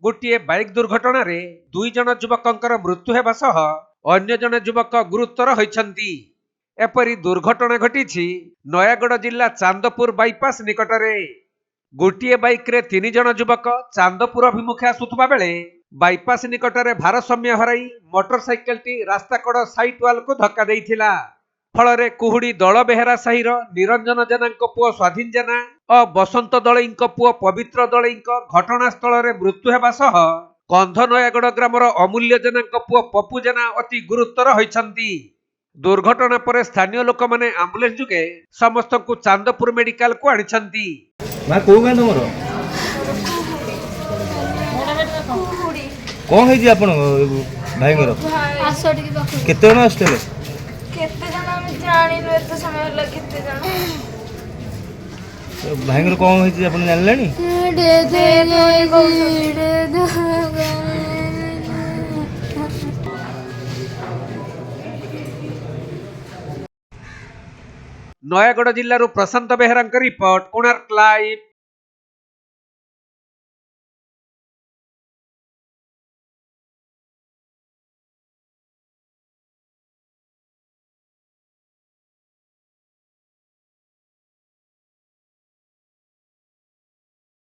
गोटे बाइक दुर्घटना रे 2 जन युवकंकर मृत्यु हेबा सह अन्य जने युवक गुरुतर होइछंती। एपरी दुर्घटना घटी नयागढ़ जिला चांदपुर बाईपास निकटरे। गोटे बाइक रे 3 जन युवक चांदपुर अभिमुखे आसुथबा बेले बाईपास निकटरे भारसाम्य हराई मोटरसाइकेल टी रास्ता कड़ साइट वाल को धक्का देइथिला। फलरे कुहुड़ी दल बेहेरा साहिर निरंजन जेना पुओ स्वाधीन जेना और बसंत दलई पुओ पवित्र दलई घटनास्थल रे मृत्यु हेबा सह कंध नयागढ़ ग्रामर अमूल्य जेना पुओ पप्पू जेना अति गुरुतर होइछंती। दुर्घटना पर स्थानीय लोक माने एम्बुलेंस जुगे समस्त को चांदपुर मेडिकल को आनिछंती। मां को गां तमरो कोन हे जी आपण भाई घर आसोटी के पाखु केते जण आस्तेले केते जण हम जानि नो एते समय लग केते जण भाई घर कोन हे जी आपण जानलेनी दे दे नयागढ़ जिल्लारू प्रशांत बेहेरा रिपोर्ट कोणार्क लाइव।